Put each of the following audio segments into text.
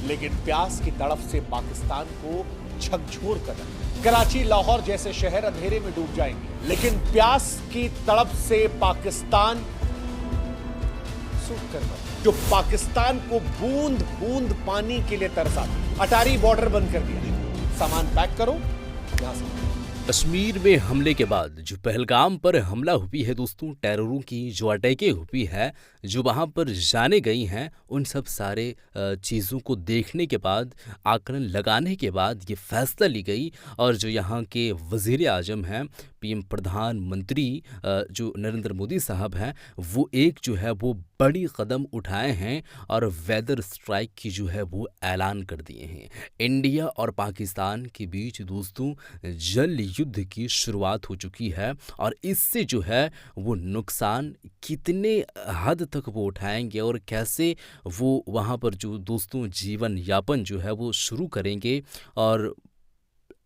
लेकिन प्यास की तड़फ से पाकिस्तान को झकझोर कर रखा। कराची, लाहौर जैसे शहर अंधेरे में डूब जाएंगे, लेकिन प्यास की तड़फ से पाकिस्तान सूख कर मरेगा। जो पाकिस्तान को बूंद बूंद पानी के लिए तरसा। अटारी बॉर्डर बंद कर दिया है, सामान पैक करो, यहां से। कश्मीर में हमले के बाद जो पहलगाम पर हमला हुई है दोस्तों, टेररों की जो अटैकें हुई है, जो वहाँ पर जाने गई हैं, उन सब सारे चीज़ों को देखने के बाद, आकलन लगाने के बाद ये फैसला ली गई। और जो यहाँ के वज़ीर आज़म हैं, पीएम प्रधानमंत्री जो नरेंद्र मोदी साहब हैं, वो एक जो है वो बड़ी कदम उठाए हैं और वेदर स्ट्राइक की जो है वो ऐलान कर दिए हैं। इंडिया और पाकिस्तान के बीच दोस्तों जल युद्ध की शुरुआत हो चुकी है और इससे जो है वो नुकसान कितने हद तक वो उठाएंगे और कैसे वो वहाँ पर जो दोस्तों जीवन यापन जो है वो शुरू करेंगे और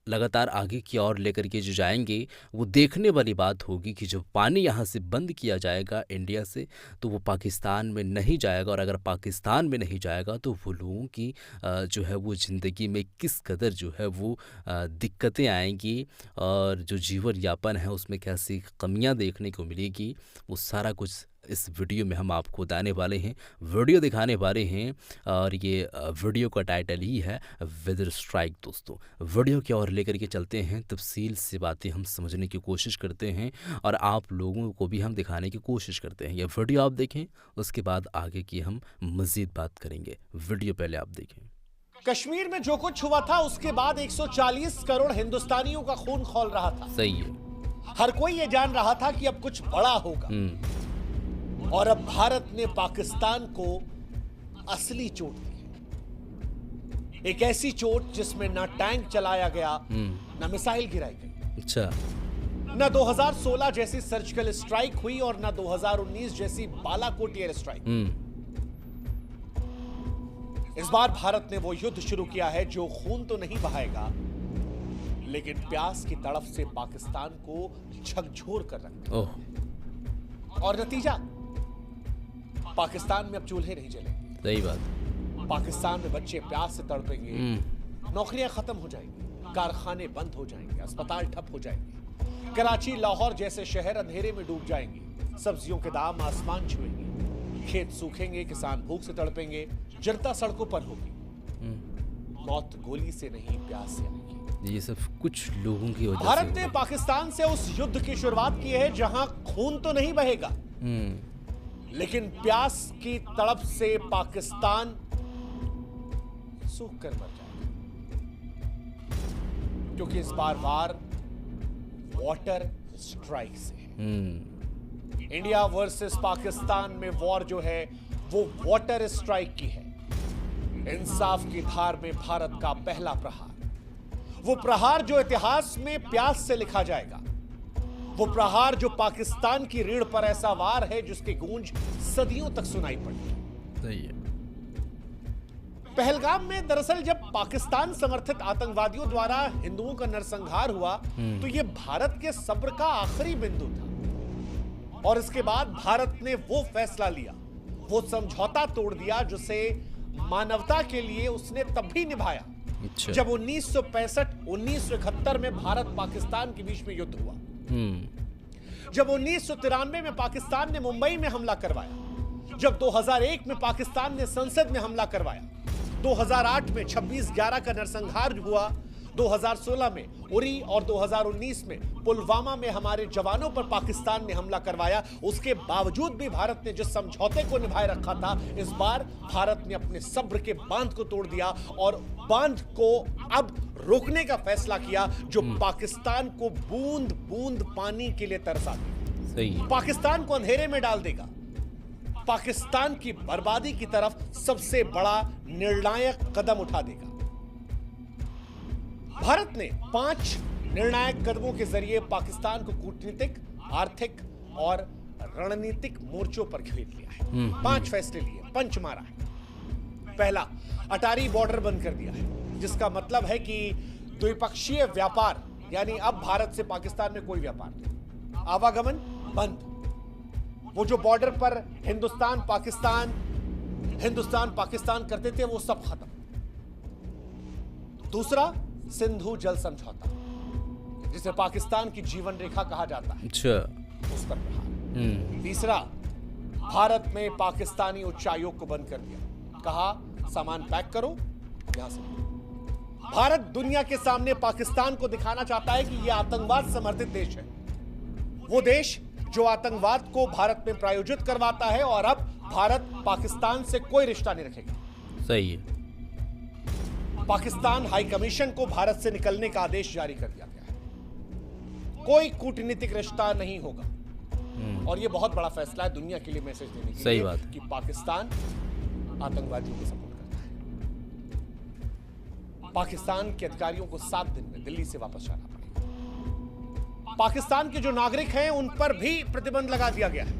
लगातार आगे की ओर लेकर के जो जाएंगे, वो देखने वाली बात होगी कि जब पानी यहाँ से बंद किया जाएगा इंडिया से, तो वो पाकिस्तान में नहीं जाएगा। और अगर पाकिस्तान में नहीं जाएगा तो वो लोगों की जो है वो ज़िंदगी में किस कदर जो है वो दिक्कतें आएंगी और जो जीवन यापन है उसमें कैसी कमियाँ देखने को मिलेगी, वो सारा कुछ इस वीडियो में हम आपको बताने वाले हैं, वीडियो दिखाने वाले हैं। और ये वीडियो का टाइटल ही है वेदर स्ट्राइक। दोस्तों वीडियो की ओर लेकर के चलते हैं, तफसील से बातें हम समझने की कोशिश करते हैं और आप लोगों को भी हम दिखाने की कोशिश करते हैं। यह वीडियो आप देखें, उसके बाद आगे की हम मज़ीद बात करेंगे। वीडियो पहले आप देखें। कश्मीर में जो कुछ हुआ था उसके बाद 140 करोड़ हिंदुस्तानियों का खून खौल रहा था। सही है। हर कोई ये जान रहा था कि अब कुछ बड़ा होगा। और अब भारत ने पाकिस्तान को असली चोट दी है। एक ऐसी चोट जिसमें ना टैंक चलाया गया, ना मिसाइल गिराई गई। अच्छा। ना 2016 जैसी सर्जिकल स्ट्राइक हुई और ना 2019 जैसी बालाकोट एयर स्ट्राइक। इस बार भारत ने वो युद्ध शुरू किया है जो खून तो नहीं बहाएगा, लेकिन प्यास की तड़फ से पाकिस्तान को झकझोर कर रखा। और नतीजा, पाकिस्तान में अब चूल्हे नहीं जलेंगे। सही बात। पाकिस्तान में बच्चे प्यास से तड़पेंगे, नौकरियां खत्म हो जाएंगी, कारखाने बंद हो जाएंगे, अस्पताल ठप हो जाएंगे। कराची, लाहौर जैसे शहर अंधेरे में डूब जाएंगे। सब्जियों के दाम आसमान छुएंगे, खेत सूखेंगे, किसान भूख से तड़पेंगे, जनता सड़कों पर होगी। मौत गोली से नहीं, प्यास से आएगी। ये सब कुछ लोगों की वजह से। भारत ने पाकिस्तान से उस युद्ध की शुरुआत की है जहां खून तो नहीं बहेगा, लेकिन प्यास की तड़प से पाकिस्तान सूख कर मर जाएगा। क्योंकि इस बार वार वाटर स्ट्राइक से है। इंडिया वर्सेस पाकिस्तान में वॉर जो है वो वाटर स्ट्राइक की है। इंसाफ की धार में भारत का पहला प्रहार, वो प्रहार जो इतिहास में प्यास से लिखा जाएगा। वो प्रहार जो पाकिस्तान की रीढ़ पर ऐसा वार है जिसकी गूंज सदियों तक सुनाई पड़ी। सही है। पहलगाम में दरअसल जब पाकिस्तान समर्थित आतंकवादियों द्वारा हिंदुओं का नरसंहार हुआ तो यह भारत के सब्र का आखिरी बिंदु था। और इसके बाद भारत ने वो फैसला लिया, वो समझौता तोड़ दिया जिसे मानवता के लिए उसने तब भी निभाया। अच्छा। जब 1965-1971 में भारत पाकिस्तान के बीच में युद्ध हुआ। जब 1993 में पाकिस्तान ने मुंबई में हमला करवाया, जब 2001 में पाकिस्तान ने संसद में हमला करवाया, 2008 में 26/11 का नरसंहार हुआ, 2016 में उरी और 2019 में पुलवामा में हमारे जवानों पर पाकिस्तान ने हमला करवाया, उसके बावजूद भी भारत ने जिस समझौते को निभाए रखा था, इस बार भारत ने अपने सब्र के बांध को तोड़ दिया और बांध को अब रोकने का फैसला किया जो पाकिस्तान को बूंद बूंद पानी के लिए तरसा देगा। सही है। पाकिस्तान को अंधेरे में डाल देगा, पाकिस्तान की बर्बादी की तरफ सबसे बड़ा निर्णायक कदम उठा देगा। भारत ने 5 निर्णायक कदमों के जरिए पाकिस्तान को कूटनीतिक, आर्थिक और रणनीतिक मोर्चों पर घेर लिया है। 5 फैसले लिए, पंच मारा है। पहला, अटारी बॉर्डर बंद कर दिया है, जिसका मतलब है कि द्विपक्षीय व्यापार, यानी अब भारत से पाकिस्तान में कोई व्यापार नहीं, आवागमन बंद। वो जो बॉर्डर पर हिंदुस्तान पाकिस्तान करते थे वो सब खत्म। दूसरा सिंधु जल समझौता, जिसे पाकिस्तान की जीवन रेखा कहा जाता है, अच्छा। उस पर प्रहार। तीसरा, भारत में पाकिस्तानी उच्चायोग को बंद कर दिया, कहा सामान पैक करो यहां से। भारत दुनिया के सामने पाकिस्तान को दिखाना चाहता है कि यह आतंकवाद समर्थित देश है, वो देश जो आतंकवाद को भारत में प्रायोजित करवाता है, और अब भारत पाकिस्तान से कोई रिश्ता नहीं रखेगा। सही है। पाकिस्तान हाई कमीशन को भारत से निकलने का आदेश जारी कर दिया गया है, कोई कूटनीतिक रिश्ता नहीं होगा। और यह बहुत बड़ा फैसला है दुनिया के लिए मैसेज देने के सही लिए बात है। कि पाकिस्तान आतंकवादियों को सपोर्ट करता है। पाकिस्तान के अधिकारियों को 7 दिन में दिल्ली से वापस जाना पड़ेगा। पाकिस्तान के जो नागरिक हैं उन पर भी प्रतिबंध लगा दिया गया है।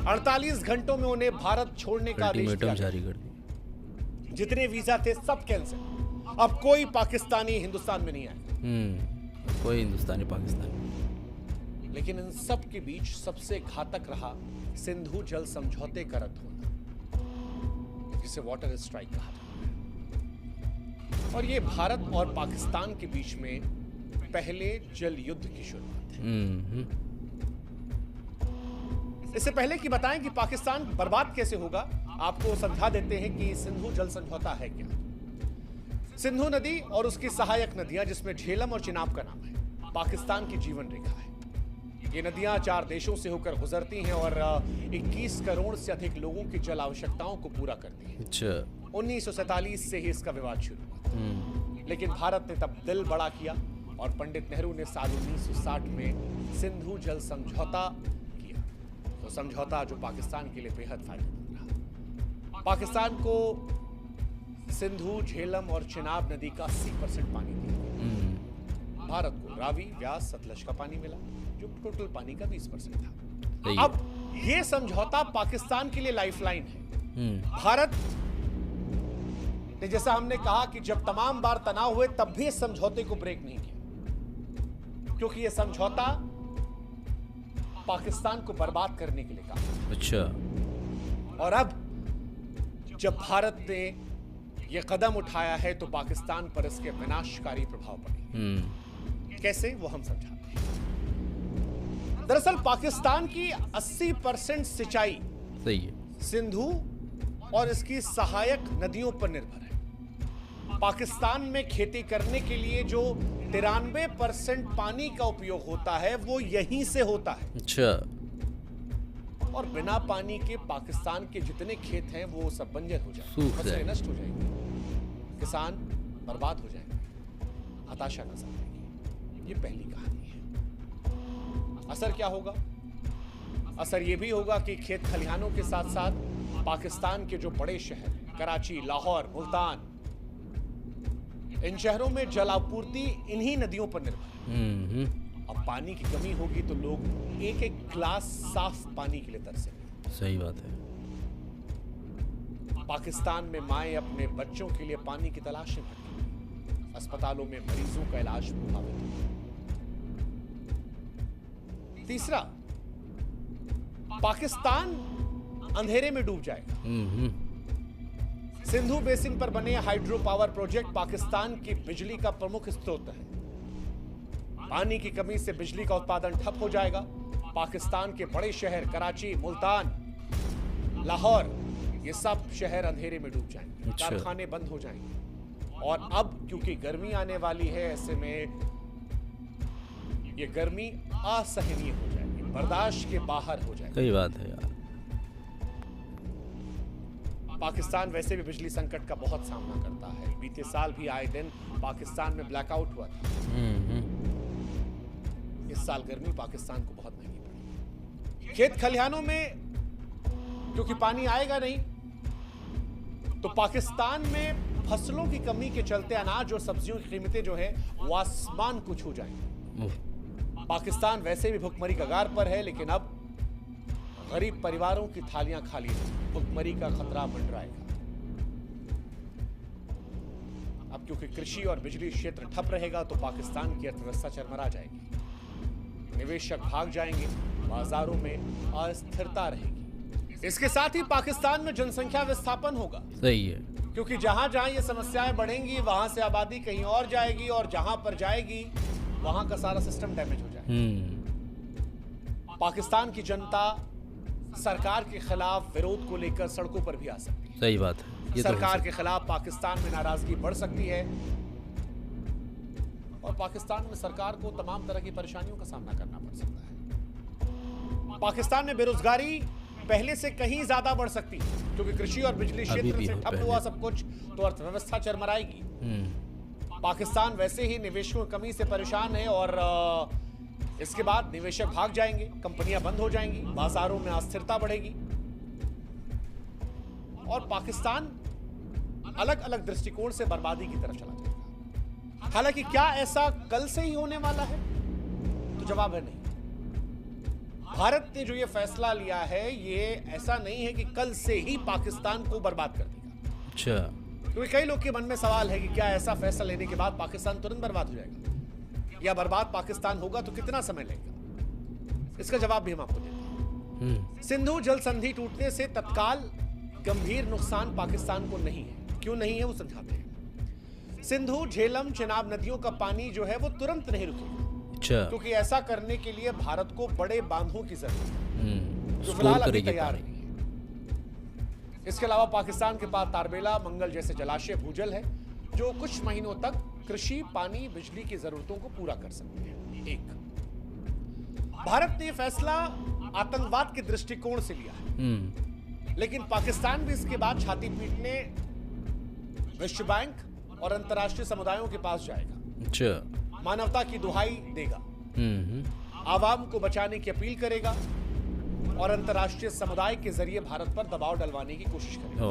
48 घंटों में उन्हें भारत छोड़ने का आदेश अल्टीमेटम दिया गया। जारी कर दिया। जितने वीजा थे सब कैंसिल। अब कोई पाकिस्तानी हिंदुस्तान में नहीं आएगा। कोई हिंदुस्तानी पाकिस्तानी। लेकिन इन सब के बीच सबसे घातक रहा सिंधु जल समझौते का रद्द होना, जिसे वाटर स्ट्राइक कहा जाता है। और ये भारत और पाकिस्तान के बीच में पहले जल युद्ध की शुरुआत है। इससे पहले कि बताएं कि पाकिस्तान बर्बाद कैसे होगा, आपको समझा देते हैं कि सिंधु जल समझौता है क्या। सिंधु नदी और उसकी सहायक नदियां, जिसमें झेलम और चिनाब का नाम है, पाकिस्तान की जीवन रेखा है। ये नदियां 4 देशों से होकर गुजरती हैं और 21 करोड़ से अधिक लोगों की जल आवश्यकताओं को पूरा करती हैं। अच्छा। 1947 से ही इसका विवाद शुरू हुआ, लेकिन भारत ने तब दिल बड़ा किया और पंडित नेहरू ने साल 1960 में सिंधु जल समझौता किया। तो समझौता जो पाकिस्तान के लिए बेहद फायदेमंद रहा। पाकिस्तान को सिंधु, झेलम और चिनाब नदी का 80% पानी दिया। भारत को रावी, व्यास, सतलज का पानी मिला, जो टोटल पानी का 20% था। अब यह समझौता पाकिस्तान के लिए लाइफलाइन है। भारत ने, जैसा हमने कहा कि जब तमाम बार तनाव हुए तब भी इस समझौते को ब्रेक नहीं किया, क्योंकि यह समझौता पाकिस्तान को बर्बाद करने के लिए कहा। अच्छा। और अब जब भारत ने यह कदम उठाया है तो पाकिस्तान पर इसके विनाशकारी प्रभाव पड़े। कैसे, वो हम समझाते हैं। दरअसल पाकिस्तान की 80% सिंचाई सही है सिंधु और इसकी सहायक नदियों पर निर्भर है। पाकिस्तान में खेती करने के लिए जो 93% पानी का उपयोग होता है वो यहीं से होता है। अच्छा। और बिना पानी के पाकिस्तान के जितने खेत हैं वो सब बंजर हो जाएंगे, सूख फसलें जाएंगे। नष्ट हो जाएंगी, किसान बर्बाद हो जाएंगे, हताशा नजर आएगी। ये पहली कहानी है। असर क्या होगा? असर ये भी होगा कि खेत खलिहानों के साथ साथ पाकिस्तान के जो बड़े शहर कराची, लाहौर, मुल्तान, इन शहरों में जल आपूर्ति इन्हीं नदियों पर निर्भर है। अब पानी की कमी होगी तो लोग एक एक गिलास साफ पानी के लिए तरसेंगे। सही बात है। पाकिस्तान में माएं अपने बच्चों के लिए पानी की तलाश में भटकेंगी। अस्पतालों में मरीजों का इलाज प्रभावित होगा। तीसरा, पाकिस्तान अंधेरे में डूब जाएगा। सिंधु बेसिन पर बने हाइड्रो पावर प्रोजेक्ट पाकिस्तान की बिजली का प्रमुख स्रोत है। पानी की कमी से बिजली का उत्पादन ठप हो जाएगा। पाकिस्तान के बड़े शहर कराची, मुल्तान, लाहौर, ये सब शहर अंधेरे में डूब जाएंगे। अच्छा। कारखाने बंद हो जाएंगे। और अब क्योंकि गर्मी आने वाली है, ऐसे में ये गर्मी असहनीय हो जाएगी, बर्दाश्त के बाहर हो जाएगी। सही बात है यार। पाकिस्तान वैसे भी बिजली संकट का बहुत सामना करता है। बीते साल भी आए दिन पाकिस्तान में ब्लैकआउट हुआ था। इस साल गर्मी पाकिस्तान को बहुत महंगी पड़ी। खेत खलिहानों में क्योंकि पानी आएगा नहीं, तो पाकिस्तान में फसलों की कमी के चलते अनाज और सब्जियों की कीमतें जो है वो आसमान को छू जाएंगी। पाकिस्तान वैसे भी भुखमरी कगार पर है, लेकिन अब गरीब परिवारों की थालियां खाली हैं। भुखमरी का खतरा मंडराएगा। अब क्योंकि कृषि और बिजली क्षेत्र ठप रहेगा तो पाकिस्तान की अर्थव्यवस्था चरमरा जाएगी। निवेशक भाग जाएंगे, बाजारों में अस्थिरता रहेगी। इसके साथ ही पाकिस्तान में जनसंख्या विस्थापन होगा। सही है। क्योंकि जहां जहां ये समस्याएं बढ़ेंगी वहां से आबादी कहीं और जाएगी, और जहां पर जाएगी वहां का सारा सिस्टम डैमेज हो जाएगा। पाकिस्तान की जनता सरकार के खिलाफ विरोध को लेकर सड़कों पर भी आ सकती है। सही बात है, ये तो सरकार के खिलाफ पाकिस्तान में नाराजगी बढ़ सकती है, और पाकिस्तान में सरकार को तमाम तरह की परेशानियों का सामना करना पड़ सकता है। पाकिस्तान में बेरोजगारी पहले से कहीं ज्यादा बढ़ सकती है, क्योंकि कृषि और बिजली क्षेत्र से ठप हुआ सब कुछ, तो अर्थव्यवस्था चरमराएगी। पाकिस्तान वैसे ही निवेशकों की कमी से परेशान है, और इसके बाद निवेशक भाग जाएंगे, कंपनियां बंद हो जाएंगी, बाजारों में अस्थिरता बढ़ेगी, और पाकिस्तान अलग अलग दृष्टिकोण से बर्बादी की तरफ चला जाएगा। हालांकि क्या ऐसा कल से ही होने वाला है? तो जवाब है नहीं। भारत ने जो ये फैसला लिया है, ये ऐसा नहीं है कि कल से ही पाकिस्तान को बर्बाद कर देगा। अच्छा, क्योंकि कई लोग के मन में सवाल है कि क्या ऐसा फैसला लेने के बाद पाकिस्तान तुरंत बर्बाद हो जाएगा, या बर्बाद पाकिस्तान होगा तो कितना समय लगेगा? इसका जवाब भी हम आपको देते हैं। सिंधु जल संधि टूटने से तत्काल गंभीर नुकसान पाकिस्तान को नहीं है। क्यों नहीं है वो समझाते हैं। सिंधु, झेलम, चिनाब नदियों का पानी जो है वो तुरंत नहीं रुकेगा, क्योंकि ऐसा करने के लिए भारत को बड़े बांधों की जरूरत है, जो फिलहाल अभी तैयार नहीं है। इसके अलावा पाकिस्तान के पास तारबेला, मंगल जैसे जलाशय, भूजल है, जो कुछ महीनों तक कृषि, पानी, बिजली की जरूरतों को पूरा कर सकते हैं। एक, भारत ने फैसला आतंकवाद के दृष्टिकोण से लिया है, लेकिन पाकिस्तान भी इसके बाद छाती पीटने विश्व बैंक और अंतर्राष्ट्रीय समुदायों के पास जाएगा। अच्छा, मानवता की दुहाई देगा, आवाम को बचाने की अपील करेगा, और अंतर्राष्ट्रीय समुदाय के जरिए भारत पर दबाव डलवाने की कोशिश करेगा।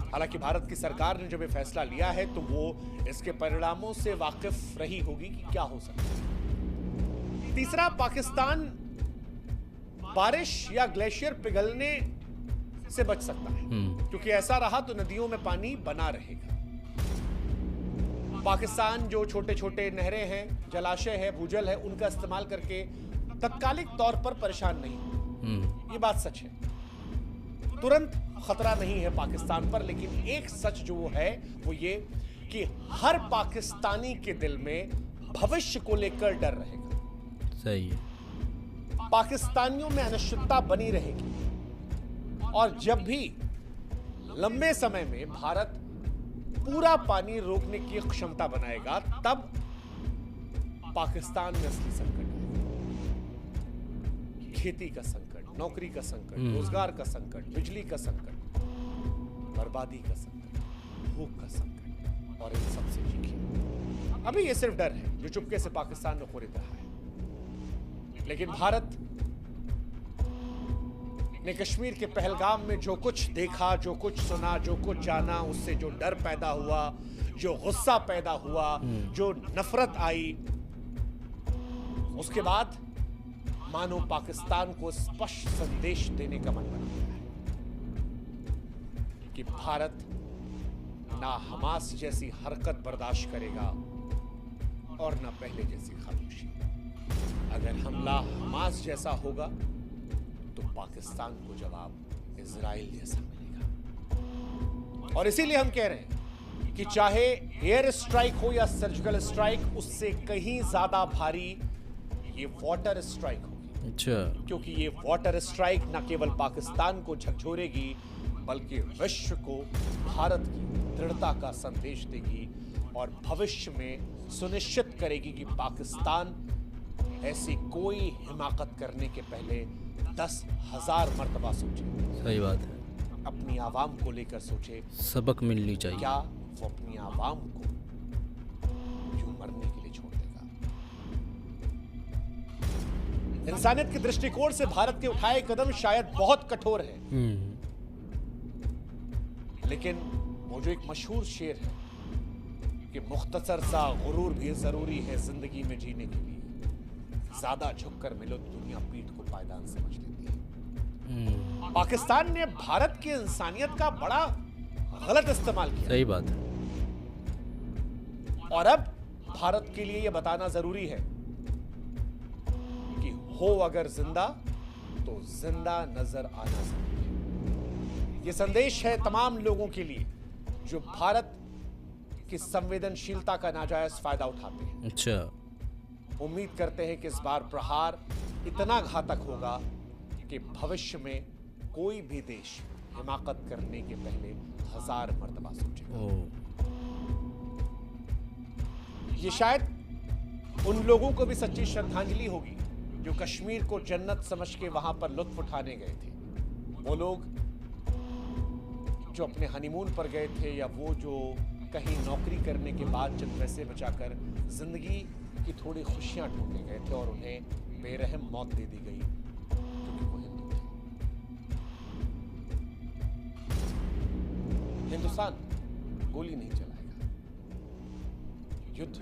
हालांकि भारत की सरकार ने जब ये फैसला लिया है, तो वो इसके परिणामों से वाकिफ रही होगी कि क्या हो सकता है। तीसरा, पाकिस्तान बारिश या ग्लेशियर पिघलने से बच सकता है, क्योंकि ऐसा रहा तो नदियों में पानी बना रहेगा। पाकिस्तान जो छोटे छोटे नहरें हैं, जलाशय है, भूजल है, उनका इस्तेमाल करके तत्कालिक तौर पर परेशान नहीं, ये बात सच है। तुरंत खतरा नहीं है पाकिस्तान पर, लेकिन एक सच जो है वो ये कि हर पाकिस्तानी के दिल में भविष्य को लेकर डर रहेगा। सही है। पाकिस्तानियों में अनिश्चितता बनी रहेगी, और जब भी लंबे समय में भारत पूरा पानी रोकने की क्षमता बनाएगा, तब पाकिस्तान में असली संकट आएगा। खेती का संकट, नौकरी का संकट, रोजगार का संकट, बिजली का संकट, बर्बादी का संकट, भूख का संकट, और इन सबसे चीखें। अभी ये सिर्फ डर है जो चुपके से पाकिस्तान में खरीद रहा है, लेकिन भारत ने कश्मीर के पहलगाम में जो कुछ देखा, जो कुछ सुना, जो कुछ जाना, उससे जो डर पैदा हुआ, जो गुस्सा पैदा हुआ, जो नफरत आई, उसके बाद मानो पाकिस्तान को स्पष्ट संदेश देने का मन बना गया है कि भारत ना हमास जैसी हरकत बर्दाश्त करेगा, और ना पहले जैसी खामोशी। अगर हमला हमास जैसा होगा तो पाकिस्तान को जवाब इजराइल जैसा मिलेगा। और इसीलिए हम कह रहे हैं कि चाहे एयर स्ट्राइक हो या सर्जिकल स्ट्राइक, उससे कहीं ज्यादा भारी ये वाटर स्ट्राइक होगी। अच्छा, क्योंकि ये वाटर स्ट्राइक न केवल पाकिस्तान को झकझोरेगी, बल्कि विश्व को भारत की दृढ़ता का संदेश देगी, और भविष्य में सुनिश्चित करेगी कि पाकिस्तान ऐसी कोई हिमाकत करने के पहले 10,000 मर्तबा सोचे। सही बात है। अपनी आवाम को लेकर सोचे, सबक मिलनी चाहिए। क्या वो अपनी आवाम को यूं मरने के लिए छोड़ देगा? इंसानियत के दृष्टिकोण से भारत के उठाए कदम शायद बहुत कठोर है, लेकिन वो जो एक मशहूर शेर है कि मुख्तसर सा गुरूर भी जरूरी है जिंदगी में जीने के लिए, ज्यादा झुककर मिलो तो दुनिया पीठ को पायदान समझ लेती है। पाकिस्तान ने भारत की इंसानियत का बड़ा गलत इस्तेमाल किया। सही बात है। और अब भारत के लिए यह बताना जरूरी है कि हो अगर जिंदा तो जिंदा नजर आना जरूरी है। यह संदेश है तमाम लोगों के लिए जो भारत की संवेदनशीलता का नाजायज फायदा उठाते हैं। अच्छा। उम्मीद करते हैं कि इस बार प्रहार इतना घातक होगा कि भविष्य में कोई भी देश हिमाकत करने के पहले 1000 मर्तबा सोचेगा। ओह। ये शायद उन लोगों को भी सच्ची श्रद्धांजलि होगी जो कश्मीर को जन्नत समझ के वहां पर लुत्फ उठाने गए थे। वो लोग जो अपने हनीमून पर गए थे, या वो जो कहीं नौकरी करने के बाद चंद पैसे बचाकर जिंदगी की थोड़ी खुशियां ढूंढने गए थे और उन्हें बेरहम मौत दे दी गई क्योंकि वो हिंदू थे। हिंदुस्तान गोली नहीं चलाएगा, युद्ध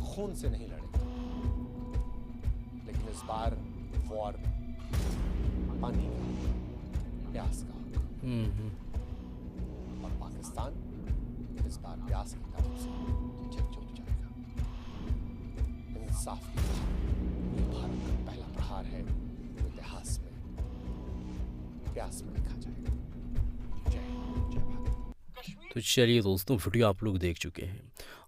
खून से नहीं लड़ेगा, लेकिन इस बार वॉर पानी का होगा, प्यास का होगा। और पाकिस्तान इस बार प्यास की तरफ से झकझोर जाएगा। इंसाफ की बात, ये भारत का पहला प्रहार है जो इतिहास में प्यास में लिखा जाएगा। जय हिंद, जय भारत। तो चलिए दोस्तों, वीडियो आप लोग देख चुके हैं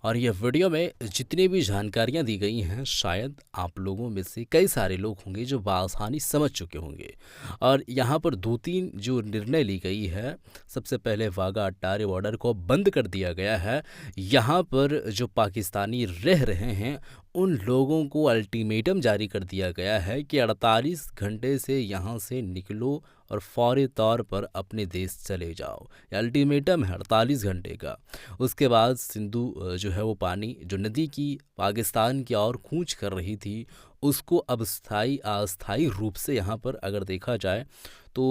और यह वीडियो में जितनी भी जानकारियां दी गई हैं शायद आप लोगों में से कई सारे लोग होंगे जो बआसानी समझ चुके होंगे। और यहाँ पर 2-3 जो निर्णय ली गई है, सबसे पहले वाघा अट्टारी बॉर्डर को बंद कर दिया गया है। यहाँ पर जो पाकिस्तानी रह रहे हैं उन लोगों को अल्टीमेटम जारी कर दिया गया है कि 48 घंटे से यहाँ से निकलो और फौरी तौर पर अपने देश चले जाओ। ये अल्टीमेटम है 48 घंटे का। उसके बाद सिंधु जो है वो पानी जो नदी की पाकिस्तान की ओर कूच कर रही थी, उसको अब स्थायी अस्थायी रूप से यहाँ पर अगर देखा जाए तो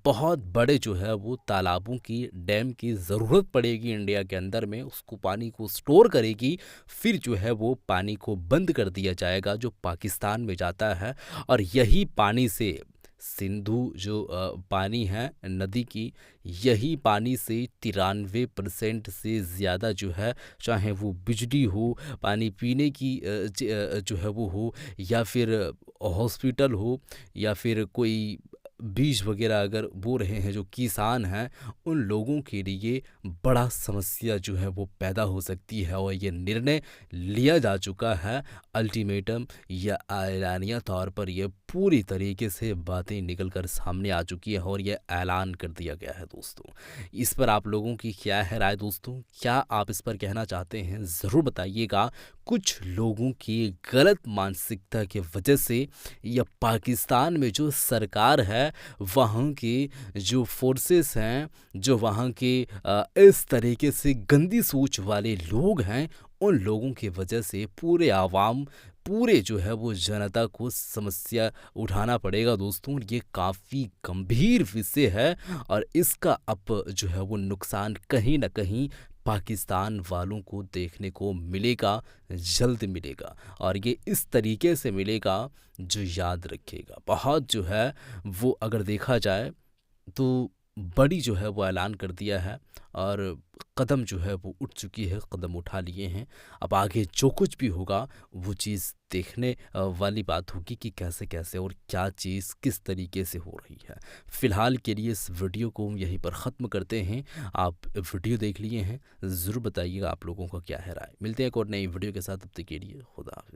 बहुत बड़े जो है वो तालाबों की, डैम की ज़रूरत पड़ेगी इंडिया के अंदर में, उसको पानी को स्टोर करेगी, फिर जो है वो पानी को बंद कर दिया जाएगा जो पाकिस्तान में जाता है। और यही पानी से सिंधु जो पानी है नदी की, यही पानी से 93% से ज़्यादा जो है, चाहे वो बिजली हो, पानी पीने की जो है वो हो, या फिर हॉस्पिटल हो, या फिर कोई बीज वगैरह अगर बो रहे हैं जो किसान हैं, उन लोगों के लिए बड़ा समस्या जो है वो पैदा हो सकती है। और ये निर्णय लिया जा चुका है, अल्टीमेटम या ऐलानिया तौर पर ये पूरी तरीके से बातें निकल कर सामने आ चुकी है और ये ऐलान कर दिया गया है। दोस्तों, इस पर आप लोगों की क्या है राय? दोस्तों, क्या आप इस पर कहना चाहते हैं? ज़रूर बताइएगा। कुछ लोगों की गलत मानसिकता की वजह से या पाकिस्तान में जो सरकार है, वहाँ के जो फोर्सेस हैं, जो वहाँ के इस तरीके से गंदी सोच वाले लोग हैं, उन लोगों की वजह से पूरे आवाम, पूरे जो है वो जनता को समस्या उठाना पड़ेगा। दोस्तों, ये काफ़ी गंभीर विषय है और इसका अब जो है वो नुकसान कहीं ना कहीं पाकिस्तान वालों को देखने को मिलेगा, जल्द मिलेगा। और ये इस तरीके से मिलेगा जो याद रखेगा। बहुत जो है वो अगर देखा जाए तो बड़ी जो है वो ऐलान कर दिया है और कदम जो है वो उठ चुकी है, कदम उठा लिए हैं। अब आगे जो कुछ भी होगा वो चीज़ देखने वाली बात होगी कि कैसे कैसे और क्या चीज़ किस तरीके से हो रही है। फ़िलहाल के लिए इस वीडियो को हम यहीं पर ख़त्म करते हैं। आप वीडियो देख लिए हैं, ज़रूर बताइएगा आप लोगों का क्या है राय। मिलते हैं एक और नई वीडियो के साथ, तब तक के लिए खुदा हाफ़िज़।